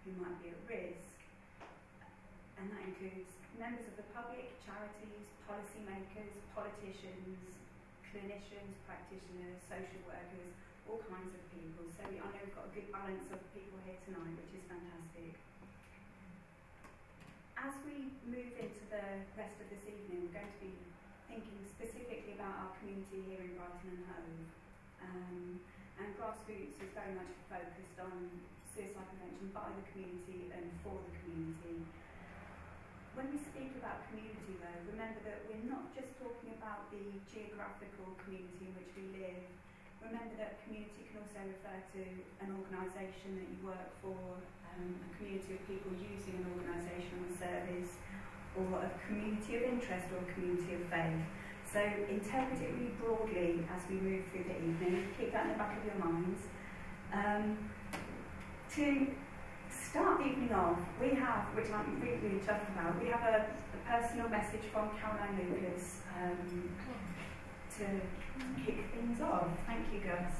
who might be at risk, and that includes members of the public, charities, policymakers, politicians, clinicians, practitioners, social workers, all kinds of people. So I know we've got a good balance of people here tonight, which is fantastic. As we move into the rest of this evening, we're going to be thinking specifically about our community here in Brighton and Hove. And Grassroots is very much focused on suicide prevention by the community and for the community. When we speak about community though, remember that we're not just talking about the geographical community in which we live. Remember that community can also refer to an organisation that you work for, a community of people using an organisation or service, or a community of interest or a community of faith. So interpret it really broadly as we move through the evening. Keep that in the back of your minds. To start the evening off, we have, which I'm really, really chuffed about, we have a personal message from Caroline Lucas to kick things off. Thank you, Gus.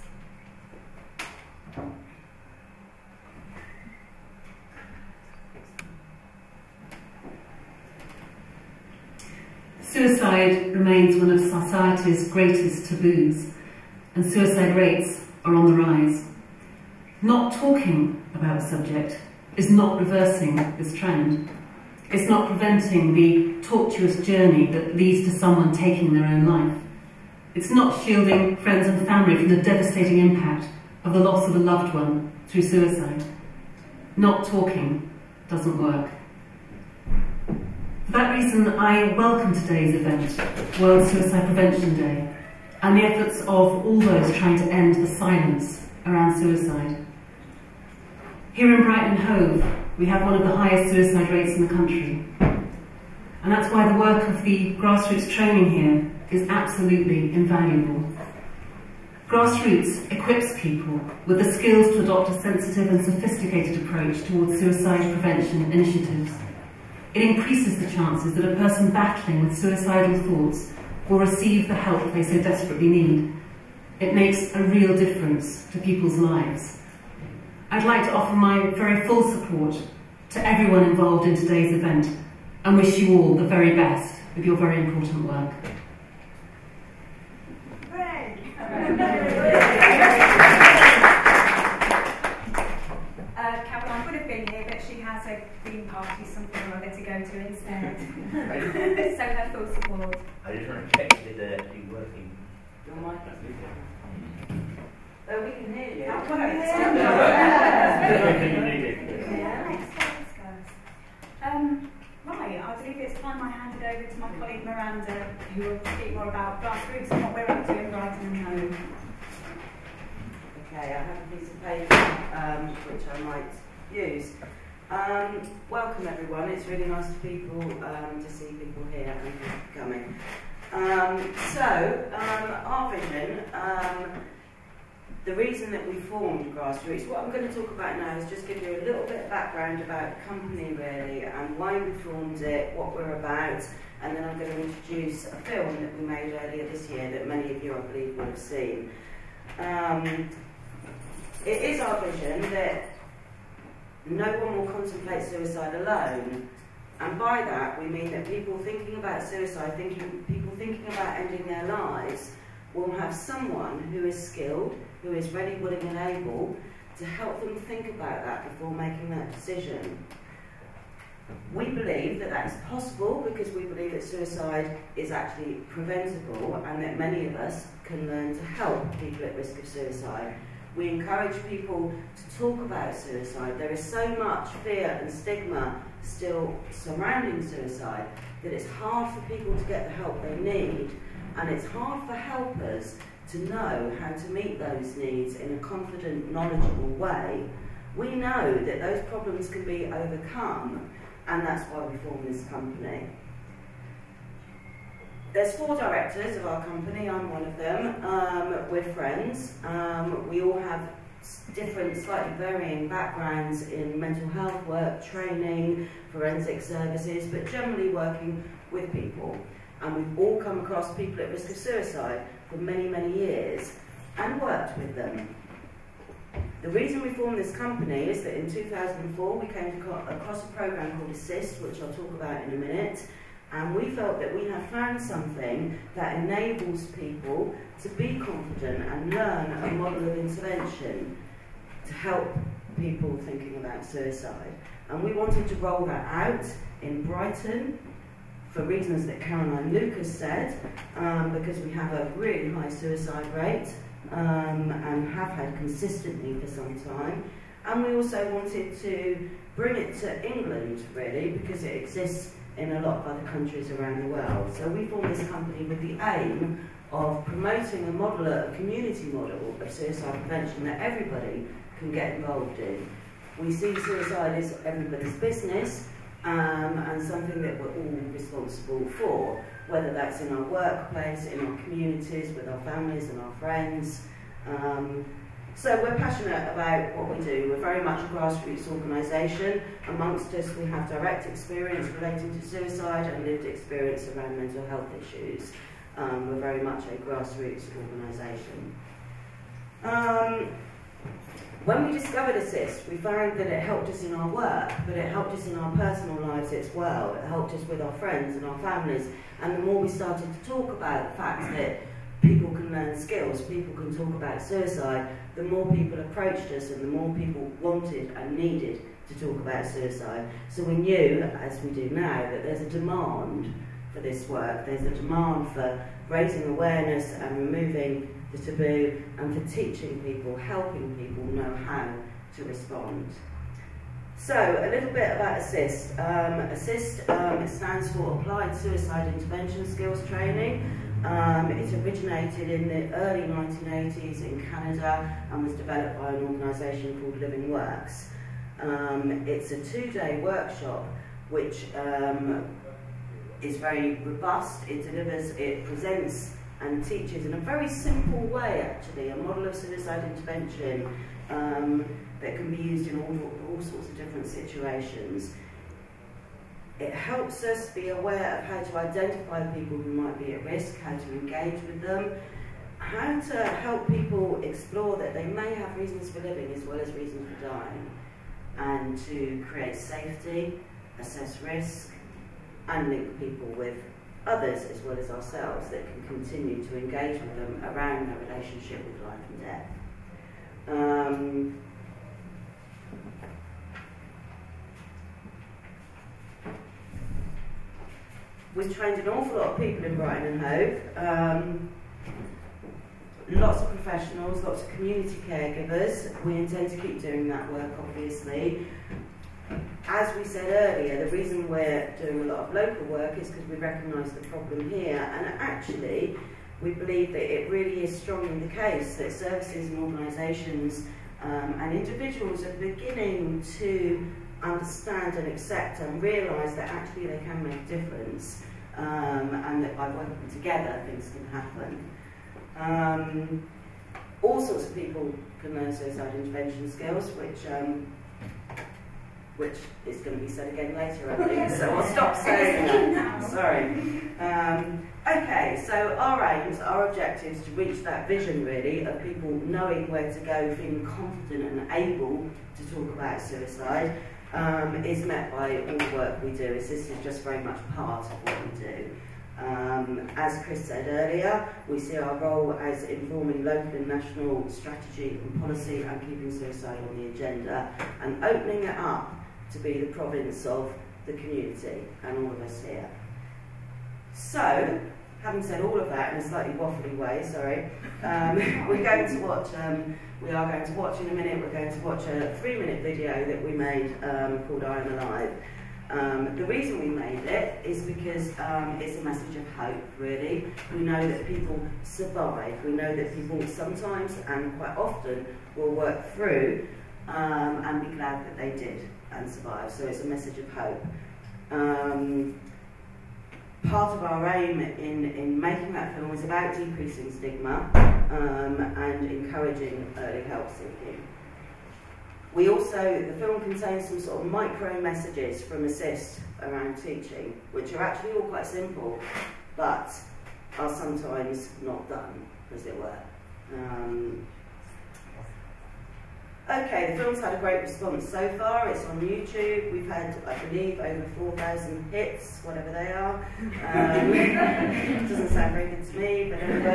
Suicide remains one of society's greatest taboos, and suicide rates are on the rise. Not talking about the subject is not reversing this trend. It's not preventing the tortuous journey that leads to someone taking their own life. It's not shielding friends and family from the devastating impact of the loss of a loved one through suicide. Not talking doesn't work. For that reason, I welcome today's event, World Suicide Prevention Day, and the efforts of all those trying to end the silence around suicide. Here in Brighton and Hove, we have one of the highest suicide rates in the country. And that's why the work of the Grassroots training here is absolutely invaluable. Grassroots equips people with the skills to adopt a sensitive and sophisticated approach towards suicide prevention initiatives. It increases the chances that a person battling with suicidal thoughts will receive the help they so desperately need. It makes a real difference to people's lives. I'd like to offer my very full support to everyone involved in today's event and wish you all the very best with your very important work. Caroline would have been here, but she has a green party, something or other to go to instead. So her full support. I just want to check that they're actually working. Your mic is leaving. Oh, we can hear you. That works. Right, I believe it's time I handed over to my colleague Miranda, who will speak more about Grassroots and what we're up to in Brighton and Hove. Okay, I have a piece of paper which I might use. Welcome everyone, it's really nice to see people here and people coming. Our vision, the reason that we formed Grassroots, what I'm going to talk about now is just give you a little bit of background about the company really and why we formed it, what we're about, and then I'm going to introduce a film that we made earlier this year that many of you I believe will have seen. It is our vision that no one will contemplate suicide alone, and by that we mean that people thinking about suicide, people thinking about ending their lives, will have someone who is skilled, who is ready, willing and able to help them think about that before making that decision. We believe that that's possible because we believe that suicide is actually preventable and that many of us can learn to help people at risk of suicide. We encourage people to talk about suicide. There is so much fear and stigma still surrounding suicide that it's hard for people to get the help they need, and it's hard for helpers to know how to meet those needs in a confident, knowledgeable way. We know that those problems can be overcome, and that's why we formed this company. There's 4 directors of our company, I'm one of them. We're friends. We all have different, slightly varying backgrounds in mental health work, training, forensic services, but generally working with people. And we've all come across people at risk of suicide for many, many years and worked with them. The reason we formed this company is that in 2004 we came across a program called Assist, which I'll talk about in a minute, and we felt that we have found something that enables people to be confident and learn a model of intervention to help people thinking about suicide. And we wanted to roll that out in Brighton for reasons that Caroline Lucas said, because we have a really high suicide rate and have had consistently for some time. And we also wanted to bring it to England, really, because it exists in a lot of other countries around the world. So we formed this company with the aim of promoting a model, a community model of suicide prevention that everybody can get involved in. We see suicide as everybody's business and something that we're all responsible for, whether that's in our workplace, in our communities, with our families and our friends. So we're passionate about what we do. We're very much a grassroots organisation. Amongst us we have direct experience relating to suicide and lived experience around mental health issues. We're very much a grassroots organisation. When we discovered Assist, we found that it helped us in our work, but it helped us in our personal lives as well. It helped us with our friends and our families. And the more we started to talk about the fact that people can learn skills, people can talk about suicide, the more people approached us and the more people wanted and needed to talk about suicide. So we knew, as we do now, that there's a demand for this work. There's a demand for raising awareness and removing the taboo, and for teaching people, helping people know how to respond. So, a little bit about Assist. Assist it stands for Applied Suicide Intervention Skills Training. It originated in the early 1980s in Canada and was developed by an organisation called Living Works. It's a 2-day workshop which is very robust. It presents and teaches in a very simple way, actually, a model of suicide intervention that can be used in all sorts of different situations. It helps us be aware of how to identify people who might be at risk, how to engage with them, how to help people explore that they may have reasons for living as well as reasons for dying, and to create safety, assess risk, and link people with others as well as ourselves that can continue to engage with them around their relationship with life and death. We've trained an awful lot of people in Brighton and Hove, lots of professionals, lots of community caregivers. We intend to keep doing that work, obviously. As we said earlier, the reason we're doing a lot of local work is because we recognise the problem here, and actually we believe that it really is strongly the case that services and organisations and individuals are beginning to understand and accept and realise that actually they can make a difference, and that by working together things can happen. All sorts of people can learn suicide intervention skills, which is going to be said again later, I think, so I'll stop saying that. Sorry. Okay, so our objectives to reach that vision, really, of people knowing where to go, feeling confident and able to talk about suicide, is met by all the work we do. This is just very much part of what we do. As Chris said earlier, we see our role as informing local and national strategy and policy and keeping suicide on the agenda and opening it up to be the province of the community and all of us here. So, having said all of that in a slightly waffly way, sorry, we are going to watch in a minute, we're going to watch a 3-minute video that we made called I Am Alive. The reason we made it is because it's a message of hope, really. We know that people survive. We know that people sometimes and quite often will work through and be glad that they did and survive. So it's a message of hope. Part of our aim in making that film is about decreasing stigma and encouraging early help seeking. The film contains some sort of micro messages from Assist around teaching, which are actually all quite simple, but are sometimes not done, as it were. Okay, the film's had a great response so far. It's on YouTube. We've had, I believe, over 4,000 hits, whatever they are. It doesn't sound very good to me, but anyway.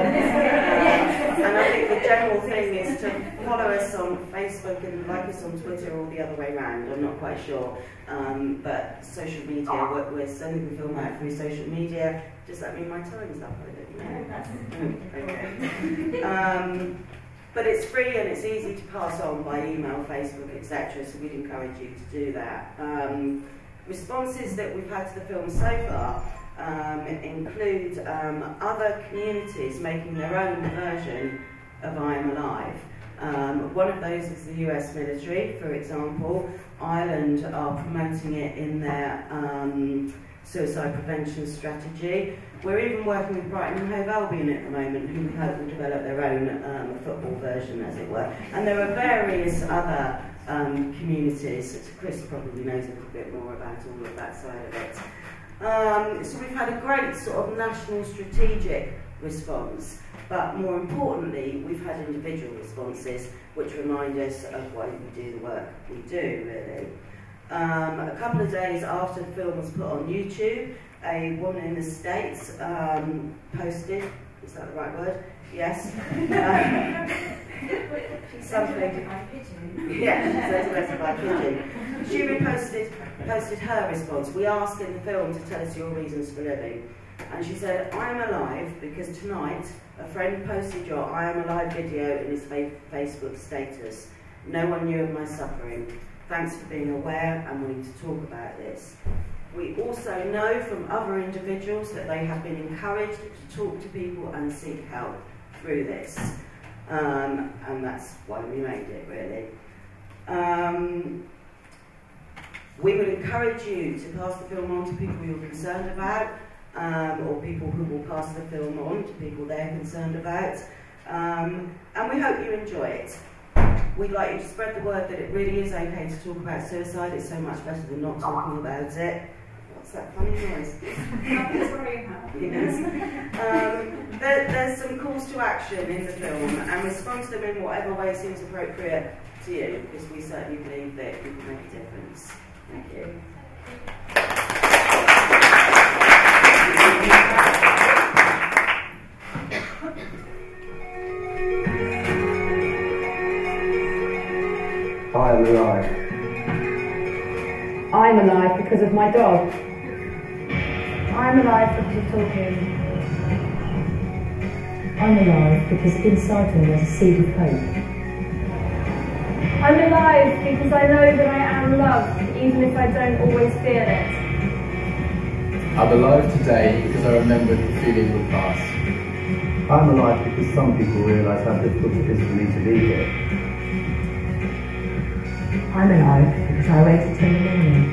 And I think the general thing is to follow us on Facebook and like us on Twitter or the other way around. I'm not quite sure. But social media, we're sending the film out through social media. Does that mean my time's up? I don't know. Okay. But it's free and it's easy to pass on by email, Facebook, etc. So we'd encourage you to do that. Responses that we've had to the film so far include other communities making their own version of I Am Alive. One of those is the US military, for example. Ireland are promoting it in their suicide prevention strategy. We're even working with Brighton and Hove Albion at the moment, who help them develop their own football version, as it were. And there are various other communities. Chris probably knows a little bit more about all of that side of it. So we've had a great sort of national strategic response, but more importantly, we've had individual responses which remind us of why we do the work we do, really. A couple of days after the film was put on YouTube, a woman in the States posted, is that the right word? Yes. Something. Yeah, she says arrested by pigeon. She posted her response. We asked in the film to tell us your reasons for living. And she said, I am alive because tonight a friend posted your I Am Alive video in his Facebook status. No one knew of my suffering. Thanks for being aware and wanting to talk about this. We also know from other individuals that they have been encouraged to talk to people and seek help through this. And that's why we made it, really. We would encourage you to pass the film on to people you're concerned about, or people who will pass the film on to people they're concerned about. And we hope you enjoy it. We'd like you to spread the word that it really is okay to talk about suicide. It's so much better than not talking about it. What's that funny noise? Yes. There's some calls to action in the film, and respond to them in whatever way seems appropriate to you, because we certainly believe that we can make a difference. Thank you. I am alive. I'm alive because of my dog. I'm alive because of talking. I'm alive because inside me there's a seed of hope. I'm alive because I know that I am loved, even if I don't always feel it. I'm alive today because I remembered the feeling would pass. I'm alive because some people realise how difficult it is for me to be here. I'm alive because I waited till the morning.